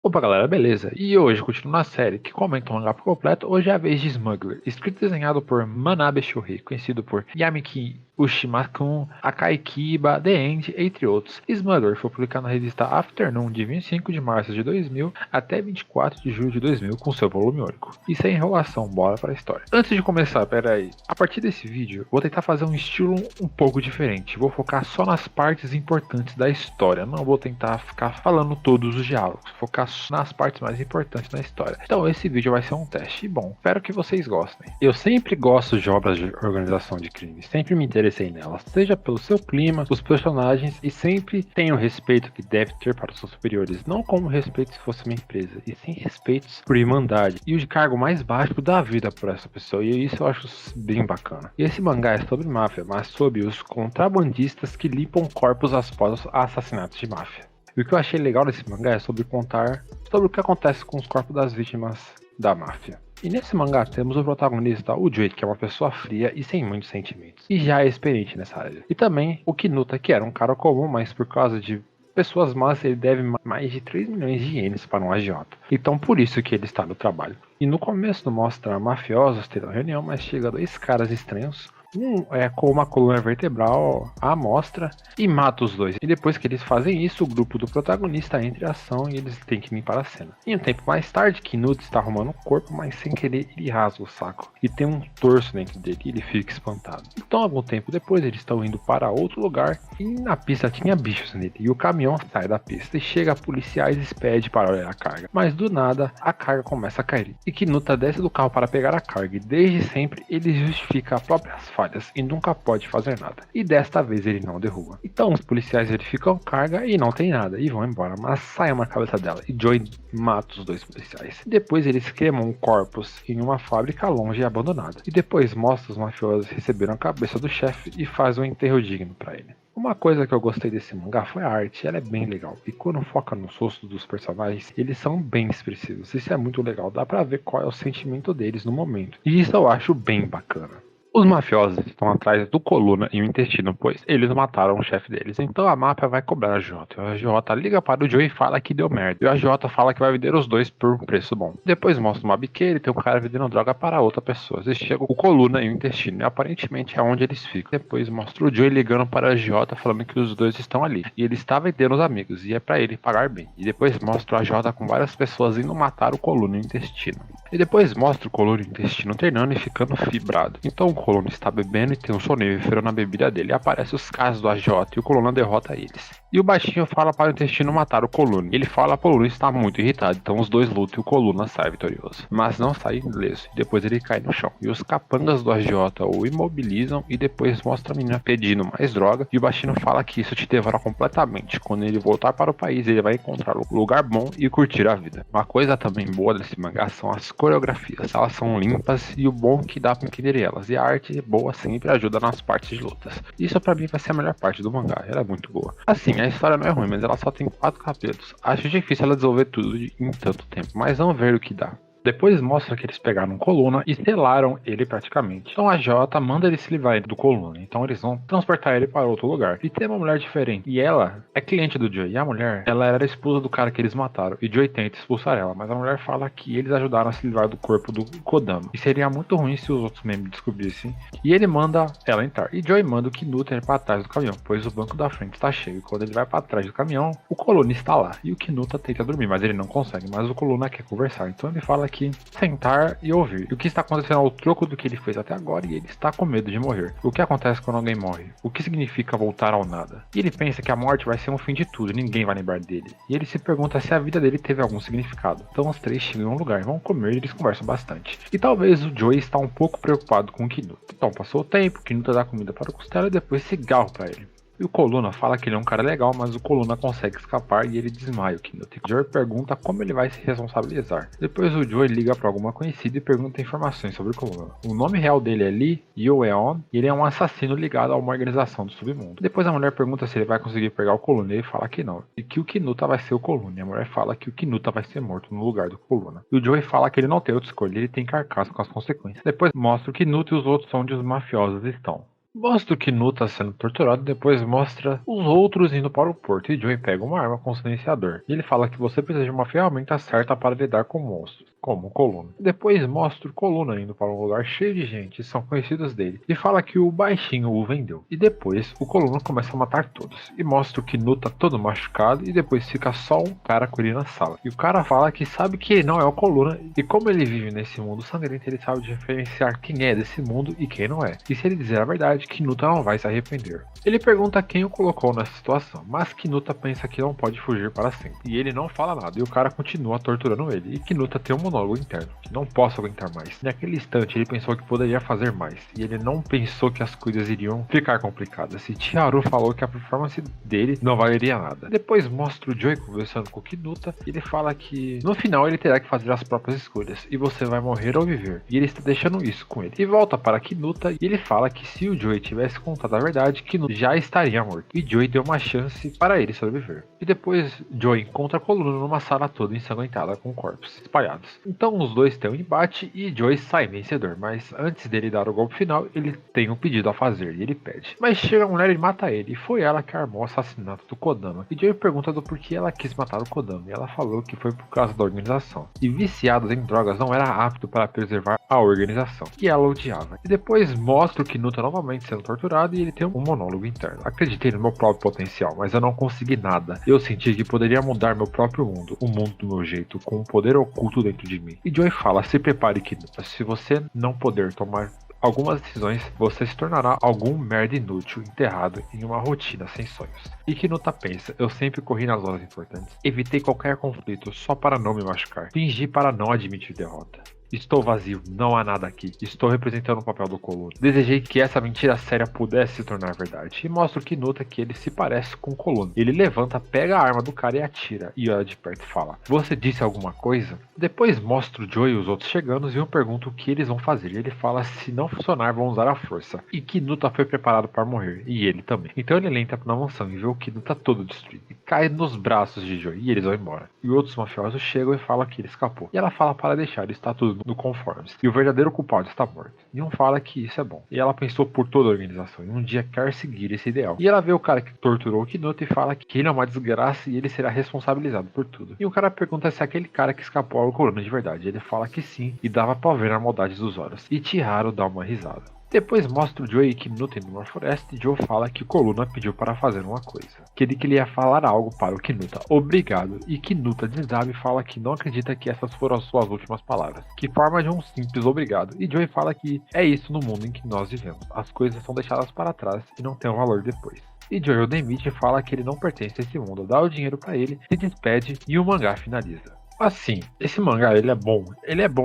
Opa galera, beleza? E hoje, continuando a série que comenta o mangá por completo, hoje é a vez de Smuggler, escrito e desenhado por Manabe Shohei, conhecido por Yamiki Ushimakun, Akai Kiba, The End, entre outros. Smuggler foi publicado na revista Afternoon de 25 de março de 2000 até 24 de julho de 2000 com seu volume único. E sem enrolação, bora para a história. Antes de começar, pera aí, a partir desse vídeo, vou tentar fazer um estilo um pouco diferente, vou focar só nas partes importantes da história, não vou tentar ficar falando todos os diálogos, focar nas partes mais importantes da história. Então esse vídeo vai ser um teste. E bom, espero que vocês gostem. Eu sempre gosto de obras de organização de crimes, sempre me interessei nelas, seja pelo seu clima, os personagens, e sempre tenho o respeito que deve ter para os seus superiores, não como respeito se fosse uma empresa, e sim respeitos por irmandade e o de cargo mais baixo da vida por essa pessoa, e isso eu acho bem bacana. E esse mangá é sobre máfia, mas sobre os contrabandistas que limpam corpos após assassinatos de máfia. E o que eu achei legal nesse mangá é sobre contar sobre o que acontece com os corpos das vítimas da máfia. E nesse mangá temos o protagonista, o Jui, que é uma pessoa fria e sem muitos sentimentos, e já é experiente nessa área. E também o Kinuta, que era um cara comum, mas por causa de pessoas más ele deve mais de 3 milhões de ienes para um agiota. Então por isso que ele está no trabalho. E no começo mostra mafiosos tendo uma reunião, mas chega dois caras estranhos, um é com uma coluna vertebral à mostra e mata os dois. E depois que eles fazem isso, o grupo do protagonista entra em ação e eles têm que limpar a cena. E um tempo mais tarde, Knut está arrumando o corpo, mas sem querer ele rasga o saco. E tem um torso dentro dele e ele fica espantado. Então, algum tempo depois, eles estão indo para outro lugar e na pista tinha bichos nele. E o caminhão sai da pista e chega a policiais e pede para olhar a carga. Mas do nada, a carga começa a cair. E Knut desce do carro para pegar a carga e desde sempre ele justifica as próprias falhas e nunca pode fazer nada. E desta vez ele não derruba. Então os policiais verificam a carga e não tem nada e vão embora, mas sai uma cabeça dela e Joey mata os dois policiais. Depois eles queimam corpos em uma fábrica longe e abandonada. E depois mostra os mafiosos receberam a cabeça do chefe e faz um enterro digno para ele. Uma coisa que eu gostei desse mangá foi a arte, ela é bem legal. E quando foca nos rostos dos personagens, eles são bem expressivos. Isso é muito legal, dá pra ver qual é o sentimento deles no momento. E isso eu acho bem bacana. Os mafiosos estão atrás do Coluna e o Intestino, pois eles mataram o chefe deles. Então a máfia vai cobrar a Jota. A Jota liga para o Joe e fala que deu merda. E a Jota fala que vai vender os dois por um preço bom. Depois mostra uma biqueira e tem um cara vendendo droga para outra pessoa. Eles chegam o Coluna e o Intestino. E aparentemente é onde eles ficam. Depois mostra o Joe ligando para a Jota falando que os dois estão ali. E ele está vendendo os amigos. E é para ele pagar bem. E depois mostra a Jota com várias pessoas indo matar o Coluna e o Intestino. E depois mostra o Coluna e o Intestino treinando e ficando fibrado. Então o Coluna está bebendo e tem um sonífero na bebida dele. E aparece os caras do AJ e o Coluna derrota eles. E o baixinho fala para o Intestino matar o Coluna. Ele fala que o Coluna está muito irritado, então os dois lutam e o Coluna sai vitorioso. Mas não sai ileso, e depois ele cai no chão. E os capangas do AJ o imobilizam e depois mostra a menina pedindo mais droga. E o baixinho fala que isso te devora completamente. Quando ele voltar para o país, ele vai encontrar um lugar bom e curtir a vida. Uma coisa também boa desse mangá são as coreografias. Elas são limpas e o bom que dá para entender elas. E a arte boa sempre ajuda nas partes de lutas. Isso pra mim vai ser a melhor parte do mangá, ela é muito boa. Assim, a história não é ruim, mas ela só tem 4 capítulos. Acho difícil ela desenvolver tudo em tanto tempo, mas vamos ver o que dá. Depois mostra que eles pegaram Coluna e selaram ele praticamente. Então a Jota manda ele se livrar do Coluna. Então eles vão transportar ele para outro lugar. E tem uma mulher diferente. E ela é cliente do Joey. E a mulher, ela era a esposa do cara que eles mataram. E Joey tenta expulsar ela. Mas a mulher fala que eles ajudaram a se livrar do corpo do Kodama. E seria muito ruim se os outros membros descobrissem. E ele manda ela entrar. E Joey manda o Knut ir para trás do caminhão. Pois o banco da frente está cheio. E quando ele vai para trás do caminhão, o Coluna está lá. E o Knut tenta dormir. Mas ele não consegue. Mas o Coluna quer conversar. Então ele fala que sentar e ouvir. E o que está acontecendo ao troco do que ele fez até agora e ele está com medo de morrer. O que acontece quando alguém morre? O que significa voltar ao nada? E ele pensa que a morte vai ser um fim de tudo, ninguém vai lembrar dele. E ele se pergunta se a vida dele teve algum significado. Então os três chegam em um lugar, vão comer e eles conversam bastante. E talvez o Joey está um pouco preocupado com o Knut. Então passou o tempo, o Knut dá comida para o Costela e depois cigarro para ele. E o Coluna fala que ele é um cara legal, mas o Coluna consegue escapar e ele desmaia o Knut. O Joey pergunta como ele vai se responsabilizar. Depois o Joey liga para alguma conhecida e pergunta informações sobre o Coluna. O nome real dele é Lee Yoeon e ele é um assassino ligado a uma organização do submundo. Depois a mulher pergunta se ele vai conseguir pegar o Coluna e ele fala que não. E que o Knuta vai ser o Coluna. E a mulher fala que o Knuta vai ser morto no lugar do Coluna. E o Joey fala que ele não tem outra escolha, ele tem que arcar com as consequências. Depois mostra o Knut e os outros onde os mafiosos estão. Mostra o Kinuta sendo torturado e depois mostra os outros indo para o porto. E Joey pega uma arma com silenciador. E ele fala que você precisa de uma ferramenta certa para lidar com monstros, como o Coluna. Depois mostra o Coluna indo para um lugar cheio de gente, são conhecidos dele. E fala que o baixinho o vendeu. E depois o Coluna começa a matar todos. E mostra o Kinuta todo machucado e depois fica só um cara com ele na sala. E o cara fala que sabe que ele não é o Coluna. E como ele vive nesse mundo sangrento, ele sabe diferenciar quem é desse mundo e quem não é. E se ele dizer a verdade, Kinuta não vai se arrepender. Ele pergunta quem o colocou nessa situação, mas Kinuta pensa que não pode fugir para sempre. E ele não fala nada, e o cara continua torturando ele. E Kinuta tem um monólogo interno, que não posso aguentar mais. Naquele instante ele pensou que poderia fazer mais, e ele não pensou que as coisas iriam ficar complicadas. E Chiharu falou que a performance dele não valeria nada. Depois mostra o Joey conversando com Kinuta, e ele fala que no final ele terá que fazer as próprias escolhas, e você vai morrer ou viver. E ele está deixando isso com ele. E volta para Kinuta, e ele fala que se o Joey tivesse contado a verdade, Kinuta já estaria morto. E Joey deu uma chance para ele sobreviver. E depois Joey encontra a Coluna numa sala toda ensanguentada com corpos espalhados. Então os dois têm um embate e Joey sai vencedor. Mas antes dele dar o golpe final, ele tem um pedido a fazer e ele pede. Mas chega a mulher e mata ele. E foi ela que armou o assassinato do Kodama. E Joey pergunta do porquê ela quis matar o Kodama. E ela falou que foi por causa da organização. E viciados em drogas não era apto para preservar a organização. E ela odiava. E depois mostra o Kinuta novamente sendo torturado e ele tem um monólogo interno. Acreditei no meu próprio potencial, mas eu não consegui nada. Eu senti que poderia mudar meu próprio mundo, o mundo do meu jeito, com um poder oculto dentro de mim. E Joey fala, se prepare, Kinuta, se você não poder tomar algumas decisões, você se tornará algum merda inútil, enterrado em uma rotina sem sonhos. E Kinuta pensa, eu sempre corri nas horas importantes. Evitei qualquer conflito só para não me machucar. Fingi para não admitir derrota. Estou vazio, não há nada aqui. Estou representando o papel do Coluna. Desejei que essa mentira séria pudesse se tornar verdade. E mostra o Kinuta que ele se parece com o Coluna. Ele levanta, pega a arma do cara e atira. E olha de perto e fala, você disse alguma coisa? Depois mostra o Joey e os outros chegando e um pergunta o que eles vão fazer. E ele fala, se não funcionar, vão usar a força. E Kinuta foi preparado para morrer. E ele também. Então ele entra na mansão e vê o Kinuta todo destruído. E cai nos braços de Joey. E eles vão embora. E outros mafiosos chegam e falam que ele escapou. E ela fala para deixar, ele está tudo no conformes. E o verdadeiro culpado está morto. E um fala que isso é bom. E ela pensou por toda a organização. E um dia quer seguir esse ideal. E ela vê o cara que torturou o Kinuta e fala que ele é uma desgraça e ele será responsabilizado por tudo. E o cara pergunta se aquele cara que escapou é o Coluna de verdade. Ele fala que sim. E dava pra ver a maldade dos olhos. E Chiharu dá uma risada. Depois mostra o Joey e Kinuta numa floresta e Joe fala que Coluna pediu para fazer uma coisa. Que ele ia falar algo para o Kinuta. Obrigado. E Kinuta desaba e fala que não acredita que essas foram as suas últimas palavras. Que forma de um simples obrigado. E Joey fala que é isso no mundo em que nós vivemos. As coisas são deixadas para trás e não têm um valor depois. E Joey o demite e fala que ele não pertence a esse mundo. Dá o dinheiro para ele, se despede e o mangá finaliza. Assim, esse mangá ele é bom,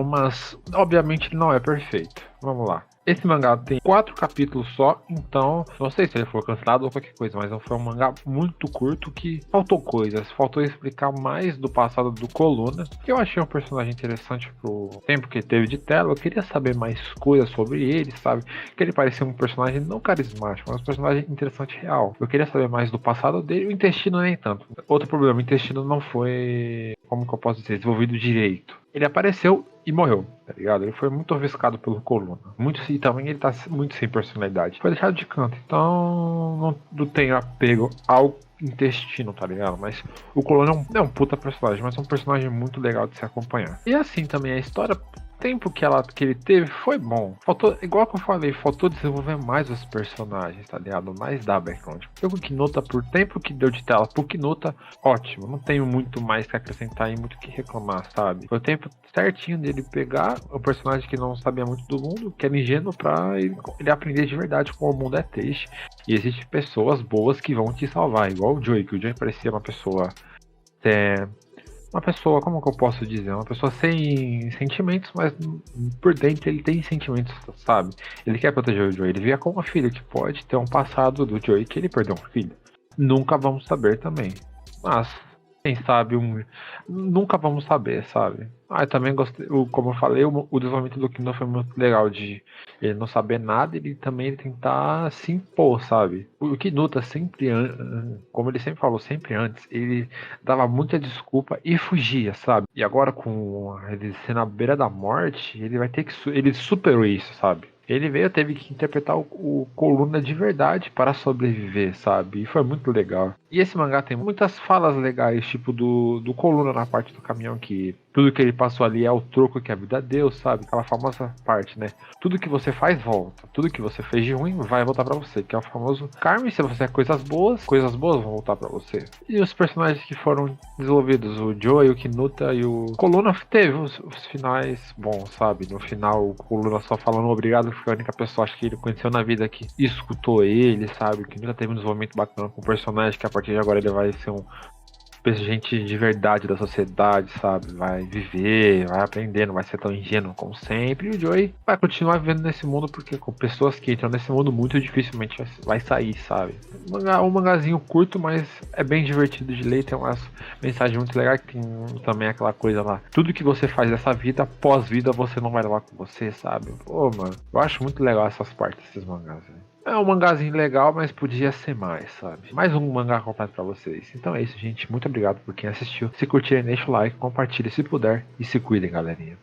mas obviamente ele não é perfeito. Vamos lá. Esse mangá tem 4 capítulos só, então não sei se ele foi cancelado ou qualquer coisa, mas foi um mangá muito curto que faltou coisas, faltou explicar mais do passado do Coluna, que eu achei um personagem interessante pro tempo que ele teve de tela. Eu queria saber mais coisas sobre ele, sabe? Que ele parecia um personagem não carismático, mas um personagem interessante real. Eu queria saber mais do passado dele, o intestino nem tanto. Outro problema, o intestino não foi, como que eu posso dizer, desenvolvido direito. Ele apareceu e morreu, tá ligado? Ele foi muito ofuscado pelo Coluna. E também ele tá muito sem personalidade. Foi deixado de canto. Então não tenho apego ao intestino, tá ligado? Mas o Coluna é um puta personagem, mas é um personagem muito legal de se acompanhar. E assim também a história. O tempo que ele teve foi bom. Faltou, igual que eu falei, faltou desenvolver mais os personagens, tá ligado? Mais dar background. Eu com o Kinuta, por tempo que deu de tela pro Kinuta, ótimo. Não tenho muito mais que acrescentar e muito que reclamar, sabe? Foi o tempo certinho dele pegar o personagem que não sabia muito do mundo, que era ingênuo, pra ele aprender de verdade como o mundo é triste. E existem pessoas boas que vão te salvar, igual o Joey, que o Joey parecia uma pessoa. Uma pessoa, como que eu posso dizer? Uma pessoa sem sentimentos, mas por dentro ele tem sentimentos, sabe? Ele quer proteger o Joey. Ele via como uma filha que pode ter um passado do Joey que ele perdeu um filho. Nunca vamos saber também. Mas, quem sabe, nunca vamos saber, sabe? Eu também gostei, como eu falei, o desenvolvimento do Kingdom foi muito legal, de ele não saber nada, ele também tentar se impor, sabe? O Kinuta sempre, como ele sempre falou, sempre antes, ele dava muita desculpa e fugia, sabe? E agora com ele sendo à beira da morte, ele vai ter que, ele superou isso, sabe? Ele veio, teve que interpretar o Coluna de verdade para sobreviver, sabe? E foi muito legal. E esse mangá tem muitas falas legais, tipo do Coluna na parte do caminhão, que tudo que ele passou ali é o troco que a vida deu, sabe? Aquela famosa parte, né? Tudo que você faz volta. Tudo que você fez de ruim vai voltar pra você, que é o famoso karma. E se você fizer coisas boas vão voltar pra você. E os personagens que foram desenvolvidos, o Joey, o Kinuta e o Coluna, teve os finais bons, sabe? No final, o Coluna só falando obrigado, foi a única pessoa, acho que ele conheceu na vida que escutou ele, sabe? Que nunca teve um desenvolvimento bacana com o personagem, que a partir de agora ele vai ser um gente de verdade da sociedade, sabe? Vai viver, vai aprender, não vai ser tão ingênuo como sempre. E o Joey vai continuar vivendo nesse mundo, porque com pessoas que entram nesse mundo muito dificilmente vai sair, sabe? Um mangazinho curto, mas é bem divertido de ler, tem umas mensagens muito legais, que tem também aquela coisa lá. Tudo que você faz dessa vida, pós-vida, você não vai levar com você, sabe? Pô, mano, eu acho muito legal essas partes desses mangás, velho. É um mangazinho legal, mas podia ser mais, sabe? Mais um mangá completo pra vocês. Então é isso, gente. Muito obrigado por quem assistiu. Se curtirem, deixa o like, compartilha se puder e se cuidem, galerinha.